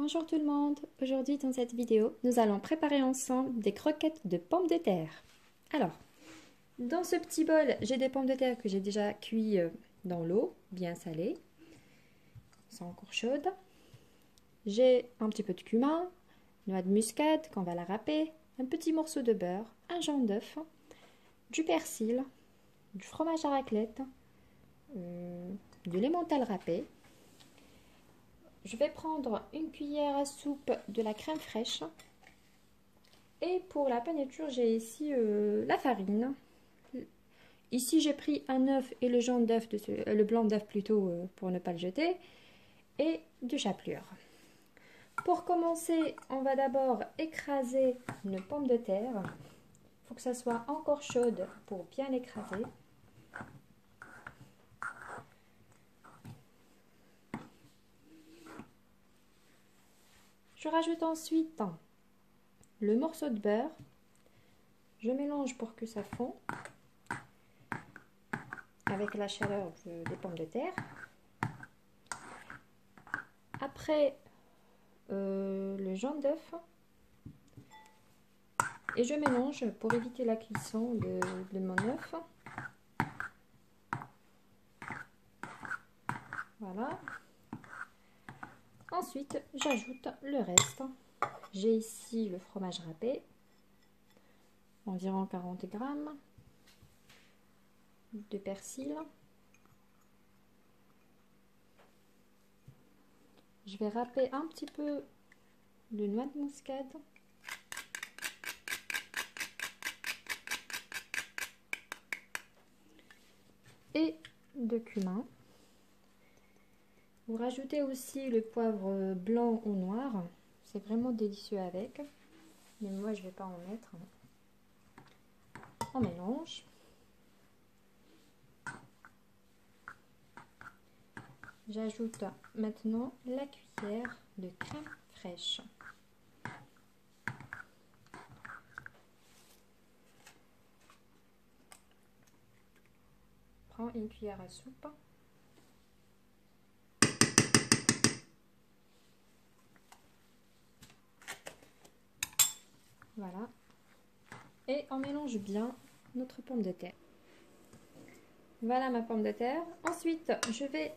Bonjour tout le monde, aujourd'hui dans cette vidéo, nous allons préparer ensemble des croquettes de pommes de terre. Alors, dans ce petit bol, j'ai des pommes de terre que j'ai déjà cuit dans l'eau, bien salées, sont encore chaudes. J'ai un petit peu de cumin, noix de muscade qu'on va la râper, un petit morceau de beurre, un jaune d'œuf, du persil, du fromage à raclette, du l'emmental râpé. Je vais prendre une cuillère à soupe de la crème fraîche. Et pour la paniture, j'ai ici la farine. Ici, j'ai pris un œuf et le jaune d'œuf, le blanc d'œuf plutôt, pour ne pas le jeter. Et du chapelure. Pour commencer, on va d'abord écraser une pomme de terre. Il faut que ça soit encore chaude pour bien l'écraser. Je rajoute ensuite le morceau de beurre. Je mélange pour que ça fond avec la chaleur des pommes de terre. Après, le jaune d'œuf. Et je mélange pour éviter la cuisson de mon œuf. Voilà. Ensuite, j'ajoute le reste. J'ai ici le fromage râpé, environ 40 grammes, de persil. Je vais râper un petit peu de noix de muscade. Et de cumin. Vous rajoutez aussi le poivre blanc ou noir. C'est vraiment délicieux avec. Mais moi, je ne vais pas en mettre. On mélange. J'ajoute maintenant la cuillère de crème fraîche. Prends une cuillère à soupe. Voilà. Et on mélange bien notre pomme de terre. Voilà ma pomme de terre. Ensuite, je vais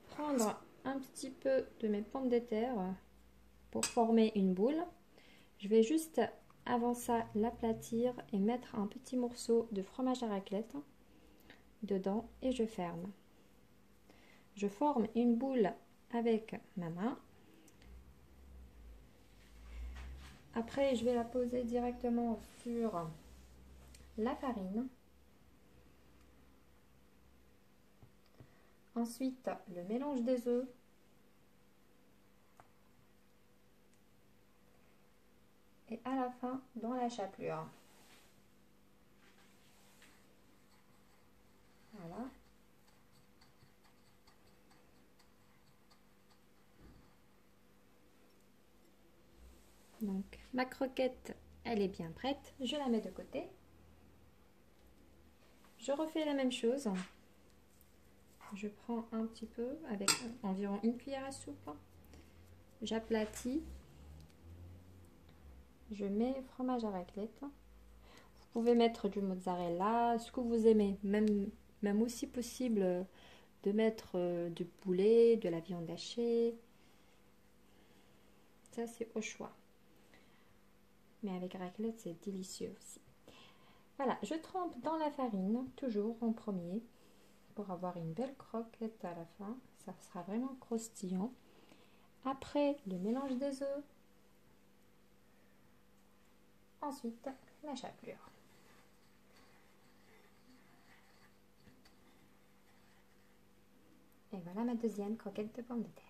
prendre un petit peu de mes pommes de terre pour former une boule. Je vais juste avant ça l'aplatir et mettre un petit morceau de fromage à raclette dedans et je ferme. Je forme une boule avec ma main. Après, je vais la poser directement sur la farine. Ensuite, le mélange des œufs. Et à la fin, dans la chapelure. Voilà. Donc, ma croquette, elle est bien prête. Je la mets de côté. Je refais la même chose. Je prends un petit peu avec environ une cuillère à soupe. J'aplatis. Je mets fromage à raclette. Vous pouvez mettre du mozzarella, ce que vous aimez. Même aussi possible de mettre du poulet, de la viande hachée. Ça, c'est au choix. Mais avec raclette, c'est délicieux aussi. Voilà, je trempe dans la farine, toujours en premier, pour avoir une belle croquette à la fin. Ça sera vraiment croustillant. Après, le mélange des œufs. Ensuite, la chapelure. Et voilà ma deuxième croquette de pommes de terre.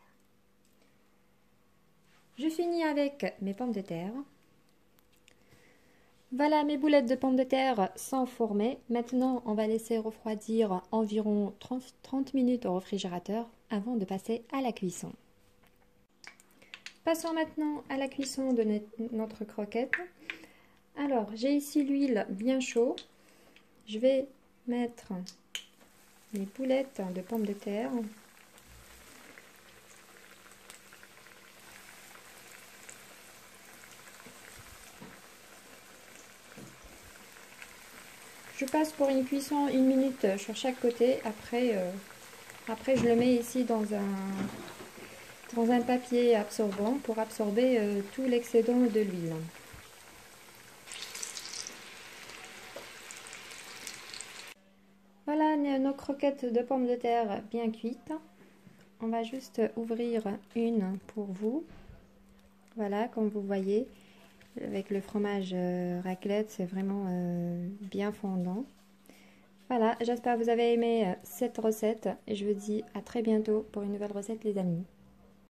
Je finis avec mes pommes de terre. Voilà, mes boulettes de pommes de terre sont formées. Maintenant, on va laisser refroidir environ 30 minutes au réfrigérateur avant de passer à la cuisson. Passons maintenant à la cuisson de notre croquette. Alors, j'ai ici l'huile bien chaude. Je vais mettre les boulettes de pommes de terre. je passe pour une cuisson 1 minute sur chaque côté. Après, je le mets ici dans un papier absorbant pour absorber tout l'excédent de l'huile. Voilà nos croquettes de pommes de terre bien cuites. On va juste ouvrir une pour vous. Voilà, comme vous voyez, avec le fromage raclette, c'est vraiment bien fondant. Voilà, j'espère que vous avez aimé cette recette et je vous dis à très bientôt pour une nouvelle recette les amis.